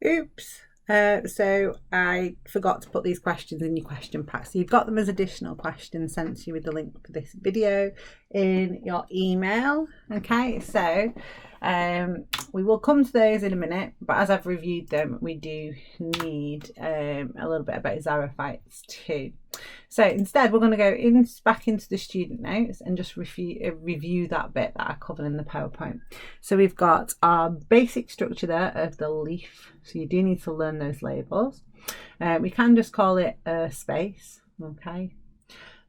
Oops. So I forgot to put these questions in your question pack. So you've got them as additional questions sent to you with the link for this video in your email. Okay, so we will come to those in a minute, but as I've reviewed them, we do need a little bit about xerophytes too. So instead, we're going to go back into the student notes and just review that bit that I covered in the PowerPoint. So we've got our basic structure there of the leaf. So you do need to learn those labels. We can just call it a space. Okay.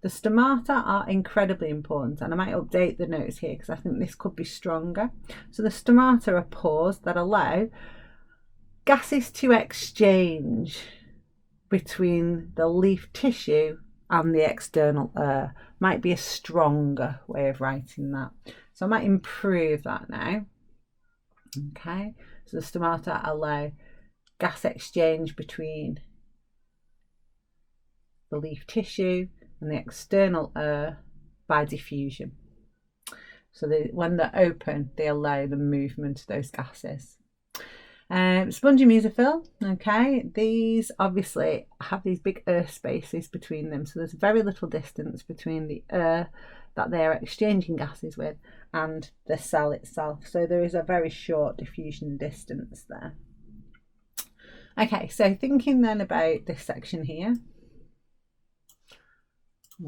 The stomata are incredibly important, and I might update the notes here because I think this could be stronger. So the stomata are pores that allow gases to exchange between the leaf tissue and the external air. Might be a stronger way of writing that. So I might improve that now. Okay, so the stomata allow gas exchange between the leaf tissue and the external air by diffusion. So when they're open, they allow the movement of those gases. Spongy mesophyll, okay, these obviously have these big air spaces between them, so there's very little distance between the air that they're exchanging gases with and the cell itself, so there is a very short diffusion distance there. Okay, so thinking then about this section here,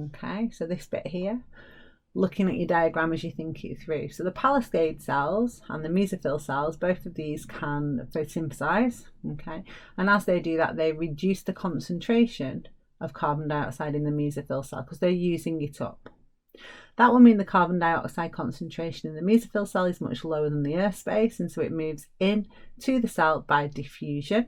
okay, so this bit here, looking at your diagram as you think it through. So the palisade cells and the mesophyll cells, both of these can photosynthesize, okay? And as they do that, they reduce the concentration of carbon dioxide in the mesophyll cell because they're using it up. That will mean the carbon dioxide concentration in the mesophyll cell is much lower than the air space, and so it moves in to the cell by diffusion.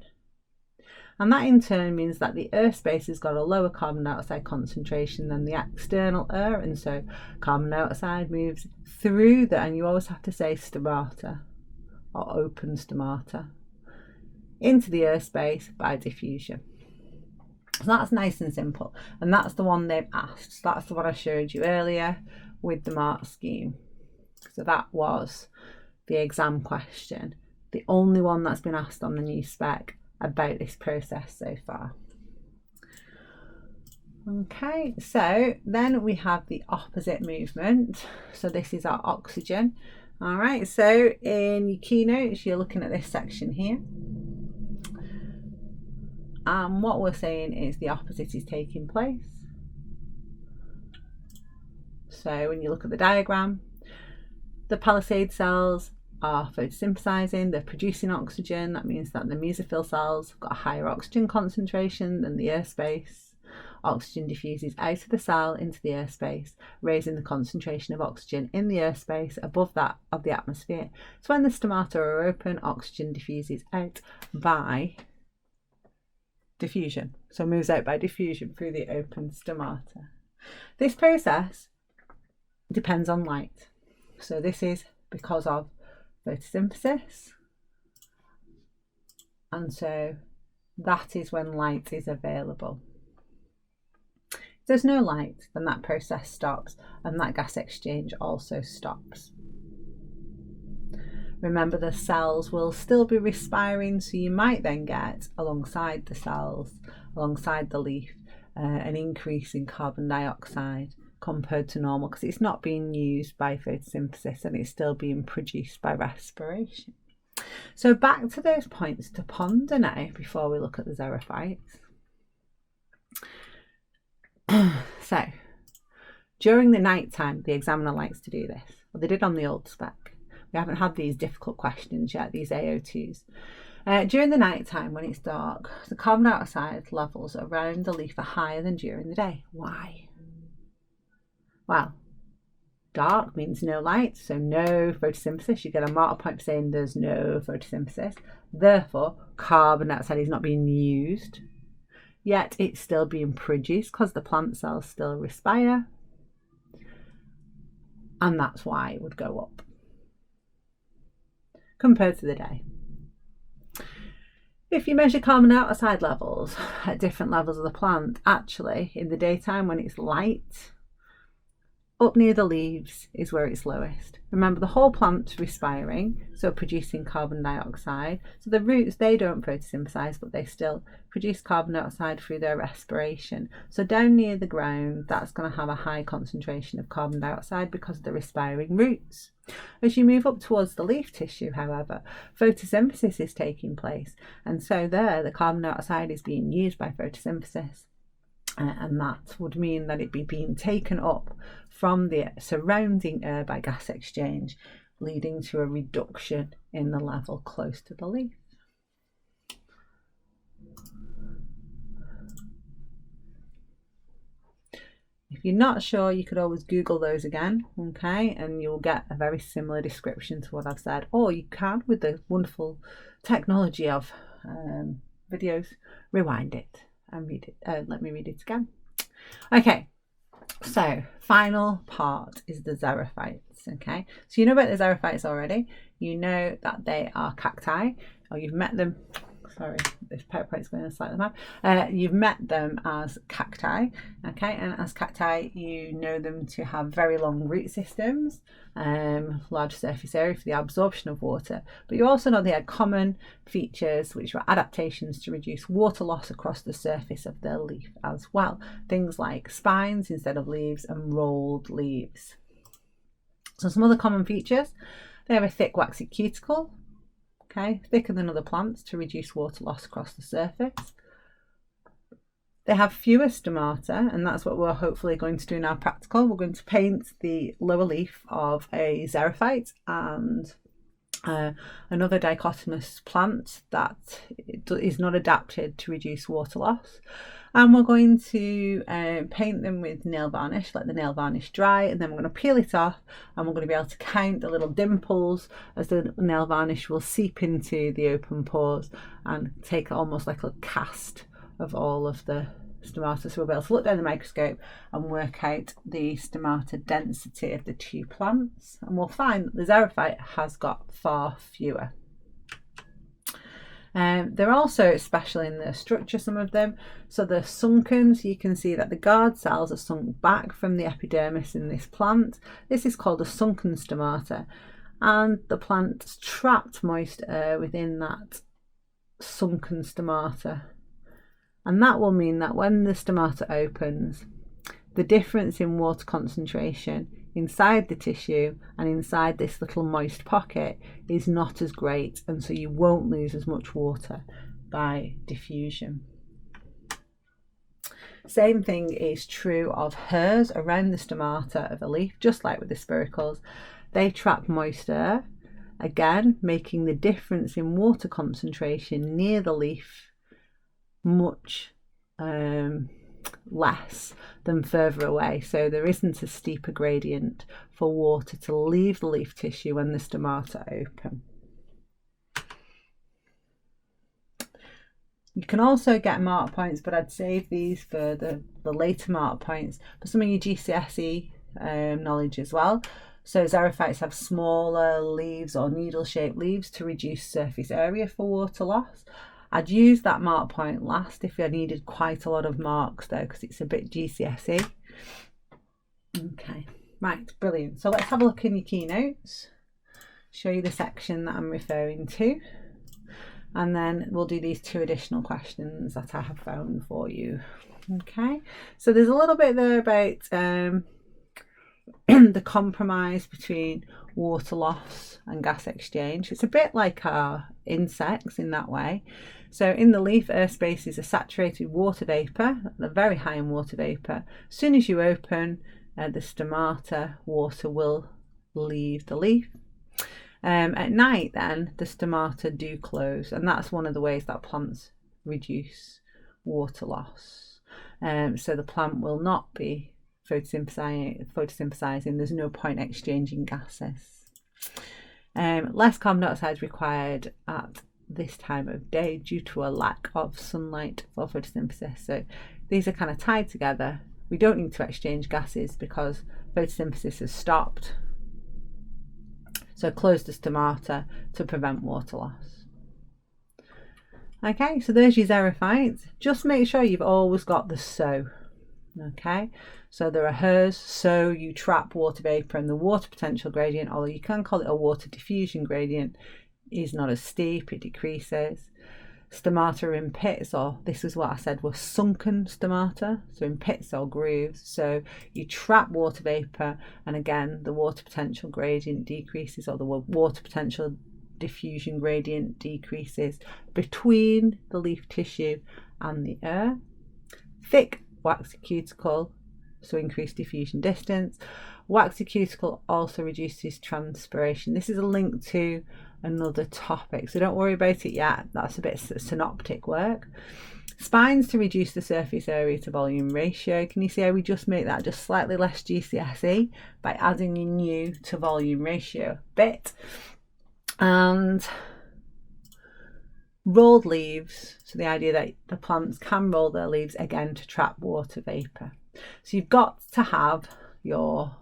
And that in turn means that the air space has got a lower carbon dioxide concentration than the external air, and so carbon dioxide moves through and you always have to say stomata or open stomata into the air space by diffusion. So that's nice and simple, and that's the one they've asked. So that's the one I showed you earlier with the mark scheme. So that was the exam question, the only one that's been asked on the new spec about this process so far. Okay, so then we have the opposite movement. So this is our oxygen. All right, so in your keynotes, you're looking at this section here. And what we're saying is the opposite is taking place. So when you look at the diagram, the palisade cells are photosynthesizing, they're producing oxygen. That means that the mesophyll cells have got a higher oxygen concentration than the air space. Oxygen diffuses out of the cell into the air space, raising the concentration of oxygen in the air space above that of the atmosphere. So when the stomata are open, oxygen diffuses out by diffusion. So it moves out by diffusion through the open stomata. This process depends on light. So this is because of photosynthesis, and so that is when light is available. If there's no light, then that process stops and that gas exchange also stops. Remember, the cells will still be respiring, so you might then get alongside the cells, alongside the leaf, an increase in carbon dioxide compared to normal because it's not being used by photosynthesis and it's still being produced by respiration. So back to those points to ponder now before we look at the xerophytes. So during the night time, the examiner likes to do this. Well, they did on the old spec. We haven't had these difficult questions yet, these AO2s. During the night time when it's dark, the carbon dioxide levels around the leaf are higher than during the day. Why? Well, dark means no light, so no photosynthesis. You get a mark point for saying there's no photosynthesis. Therefore, carbon dioxide is not being used, yet it's still being produced because the plant cells still respire, and that's why it would go up compared to the day. If you measure carbon dioxide levels at different levels of the plant, actually in the daytime when it's light, up near the leaves is where it's lowest. Remember, the whole plant's respiring, so producing carbon dioxide. So the roots, they don't photosynthesize, but they still produce carbon dioxide through their respiration. So down near the ground, that's going to have a high concentration of carbon dioxide because of the respiring roots. As you move up towards the leaf tissue, however, photosynthesis is taking place, and so there the carbon dioxide is being used by photosynthesis. And that would mean that it'd be being taken up from the surrounding air by gas exchange, leading to a reduction in the level close to the leaf. If you're not sure, you could always Google those again, okay, and you'll get a very similar description to what I've said. Or you can, with the wonderful technology of videos, rewind it and read it. Let me read it again. Okay, so final part is the xerophytes. Okay, so you know about the xerophytes already. You know that they are cacti, or you've met them. Sorry, this PowerPoint's going slightly mad. You've met them as cacti, okay, and as cacti you know them to have very long root systems, large surface area for the absorption of water, but you also know they had common features which were adaptations to reduce water loss across the surface of their leaf as well. Things like spines instead of leaves and rolled leaves. So some other common features: they have a thick waxy cuticle, okay, thicker than other plants to reduce water loss across the surface. They have fewer stomata, and that's what we're hopefully going to do in our practical. We're going to paint the lower leaf of a xerophyte and another dichotomous plant that is not adapted to reduce water loss. And we're going to paint them with nail varnish, let the nail varnish dry, and then we're going to peel it off, and we're going to be able to count the little dimples as the nail varnish will seep into the open pores and take almost like a cast of all of the stomata. So we'll be able to look down the microscope and work out the stomata density of the two plants, and we'll find that the xerophyte has got far fewer. They're also special in their structure, some of them. So they're sunken, so you can see that the guard cells are sunk back from the epidermis in this plant. This is called a sunken stomata, and the plant's trapped moist air within that sunken stomata. And that will mean that when the stomata opens, the difference in water concentration inside the tissue and inside this little moist pocket is not as great, and so you won't lose as much water by diffusion. Same thing is true of hairs around the stomata of a leaf, just like with the spiracles. They trap moist air, again making the difference in water concentration near the leaf much less than further away, so there isn't a steeper gradient for water to leave the leaf tissue when the stomata open. You can also get mark points, but I'd save these for the later mark points for some of your GCSE knowledge as well. So xerophytes have smaller leaves or needle-shaped leaves to reduce surface area for water loss. I'd use that mark point last if I needed quite a lot of marks though, because it's a bit GCSE. Okay, right, brilliant. So let's have a look in your keynotes, show you the section that I'm referring to, and then we'll do these two additional questions that I have found for you. Okay, so there's a little bit there about the compromise between water loss and gas exchange. It's a bit like our insects in that way. So in the leaf, air space is a saturated water vapour, they're very high in water vapour. As soon as you open the stomata, water will leave the leaf. At night then, the stomata do close, and that's one of the ways that plants reduce water loss. So the plant will not be photosynthesizing, there's no point exchanging gases. Less carbon dioxide is required at this time of day due to a lack of sunlight for photosynthesis. So these are kind of tied together. We don't need to exchange gases because photosynthesis has stopped. So close the stomata to prevent water loss. Okay, so there's your xerophytes. Just make sure you've always got the so. Okay, so there are HERs, so you trap water vapor, and the water potential gradient, although you can call it a water diffusion gradient, is not as steep, it decreases. Stomata in pits, or this is what I said were sunken stomata, so in pits or grooves. So you trap water vapor, and again the water potential gradient decreases, or the water potential diffusion gradient decreases between the leaf tissue and the air. Thick waxy cuticle, so increased diffusion distance. Waxy cuticle also reduces transpiration. This is a link to another topic, so don't worry about it yet. That's a bit synoptic work. Spines to reduce the surface area to volume ratio. Can you see how we just make that just slightly less GCSE by adding a new to volume ratio bit? And rolled leaves, so the idea that the plants can roll their leaves, again to trap water vapor. So you've got to have your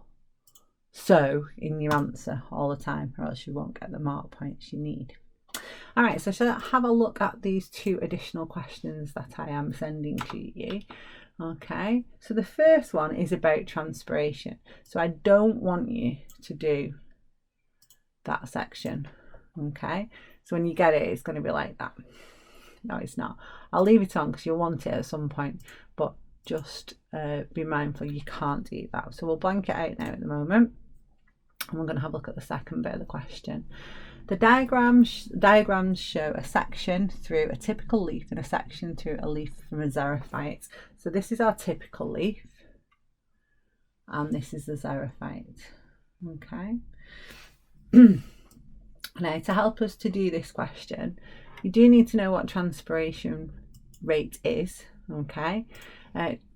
so in your answer all the time, or else you won't get the mark points you need. All right, so shall I have a look at these 2 additional questions that I am sending to you? Okay, so the first one is about transpiration. So I don't want you to do that section. Okay, so when you get it, it's going to be like that. No, it's not. I'll leave it on because you'll want it at some point, but just be mindful you can't do that. So we'll blank it out now at the moment, and we're going to have a look at the second bit of the question. The diagrams show a section through a typical leaf and a section through a leaf from a xerophyte. So this is our typical leaf, and this is the xerophyte. Okay. Now, to help us to do this question, you do need to know what transpiration rate is. Okay,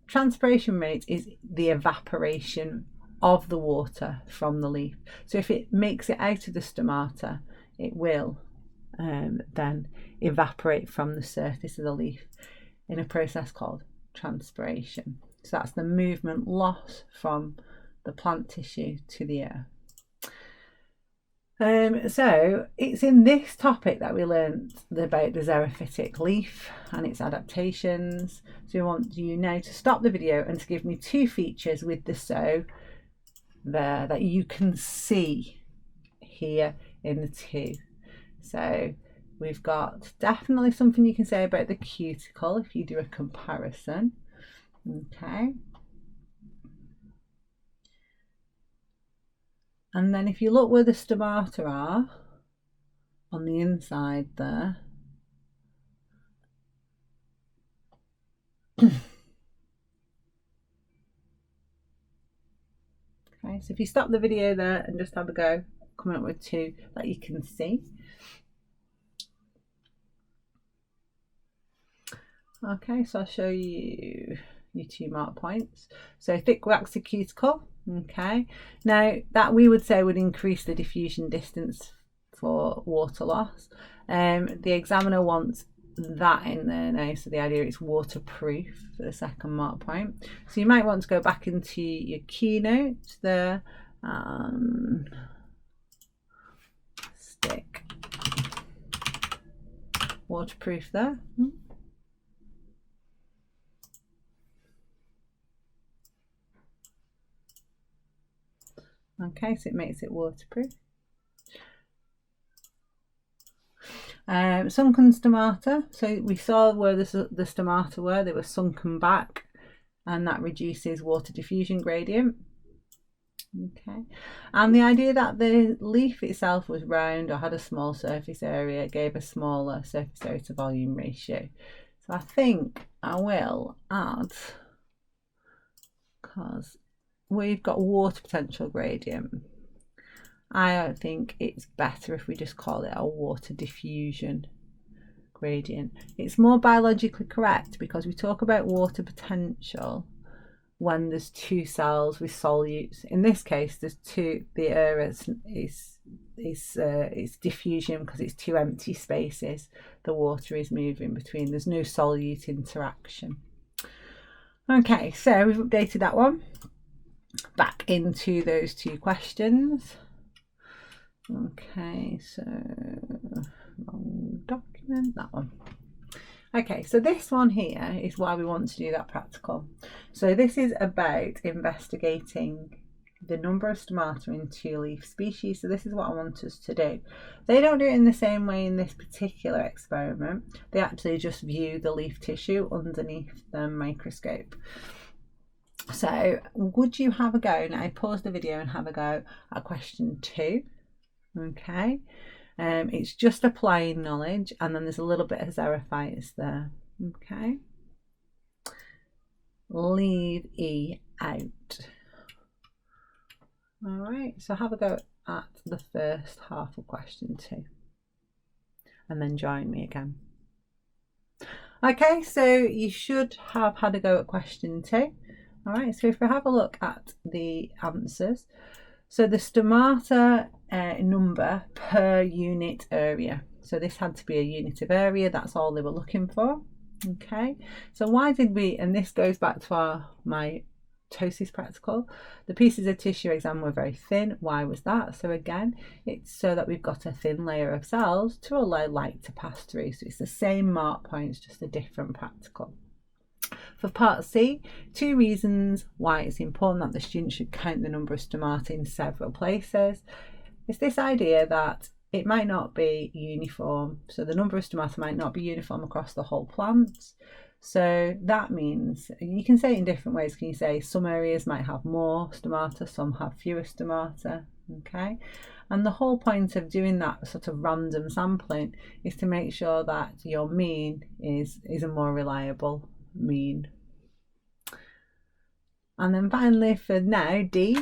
transpiration rate is the evaporation of the water from the leaf. So if it makes it out of the stomata, it will then evaporate from the surface of the leaf in a process called transpiration. So that's the movement loss from the plant tissue to the air. So it's in this topic that we learned about the xerophytic leaf and its adaptations. So we want you now to stop the video and to give me 2 features with the so there that you can see here in the 2. So we've got definitely something you can say about the cuticle if you do a comparison. Okay. And then if you look where the stomata are on the inside there, okay, so if you stop the video there and just have a go, coming up with 2 that you can see. Okay, so I'll show you your 2 mark points. So thick waxy cuticle. Okay, now that we would say would increase the diffusion distance for water loss. The examiner wants that in there now, so the idea is waterproof for the second mark point. So you might want to go back into your keynote there and stick waterproof there. Okay, so it makes it waterproof. Sunken stomata. So we saw where the stomata were, they were sunken back, and that reduces water diffusion gradient. Okay, and the idea that the leaf itself was round or had a small surface area gave a smaller surface area to volume ratio. So I think I will add, because we've got water potential gradient, I think it's better if we just call it a water diffusion gradient. It's more biologically correct because we talk about water potential when there's 2 cells with solutes. In this case, there's 2. The air is diffusion because it's 2 empty spaces. The water is moving between. There's no solute interaction. Okay, so we've updated that one. Back into those 2 questions. Okay, so long document, that one. Okay, so this one here is why we want to do that practical. So this is about investigating the number of stomata in two-leaf species. So this is what I want us to do. They don't do it in the same way in this particular experiment. They actually just view the leaf tissue underneath the microscope. So would you have a go? Now pause the video and have a go at question 2. Okay. It's just applying knowledge, and then there's a little bit of xerophytes there. Okay. Leave E out. All right, so have a go at the first half of question 2 and then join me again. Okay, so you should have had a go at question 2. All right, so if we have a look at the answers, so the stomata number per unit area. So this had to be a unit of area, that's all they were looking for. Okay, so why did we, and this goes back to my mitosis practical, the pieces of tissue examined were very thin. Why was that? So again, it's so that we've got a thin layer of cells to allow light to pass through. So it's the same mark points, just a different practical. For part C, 2 reasons why it's important that the student should count the number of stomata in several places. It's this idea that it might not be uniform, so the number of stomata might not be uniform across the whole plant. So that means, you can say it in different ways. Can you say some areas might have more stomata, some have fewer stomata, okay? And the whole point of doing that sort of random sampling is to make sure that your mean is a more reliable mean. And then finally for now, D,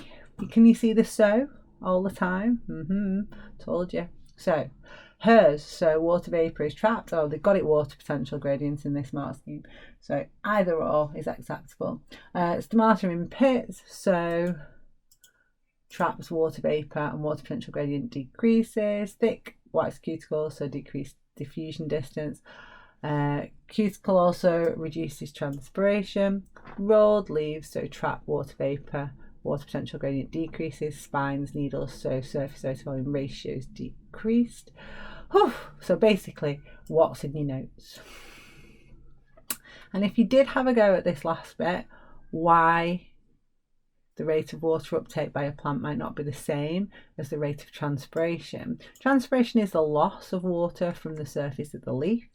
can you see the so all the time? Told you. So hers, so water vapour is trapped. Oh, they've got it water potential gradients in this mark scheme. So either or is acceptable. Stomata in pits, so traps water vapour and water potential gradient decreases. Thick wax cuticle, so decreased diffusion distance. Cuticle also reduces transpiration. Rolled leaves, so trap water vapour, water potential gradient decreases. Spines, needles, so surface area to volume ratios decreased. So basically, what's in your notes? And if you did have a go at this last bit, why the rate of water uptake by a plant might not be the same as the rate of transpiration. Transpiration is the loss of water from the surface of the leaf.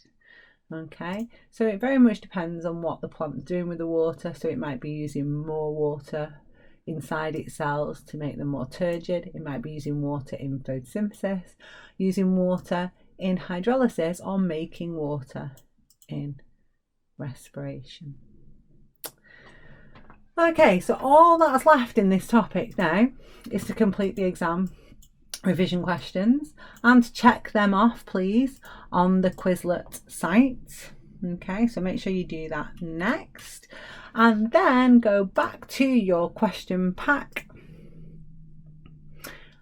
Okay, so it very much depends on what the plant's doing with the water. So it might be using more water inside its cells to make them more turgid. It might be using water in photosynthesis, using water in hydrolysis, or making water in respiration. Okay, so all that's left in this topic now is to complete the exam revision questions and to check them off, please, on the Quizlet site. Okay, so make sure you do that next, and then go back to your question pack.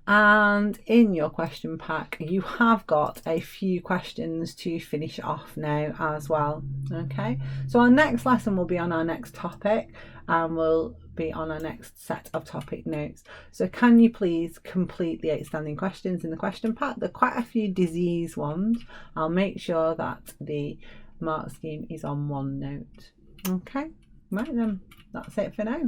And in your question pack, you have got a few questions to finish off now as well. Okay, so our next lesson will be on our next topic, and we'll be on our next set of topic notes. So can you please complete the outstanding questions in the question pack? There are quite a few disease ones. I'll make sure that the mark scheme is on OneNote. Okay, right then, that's it for now.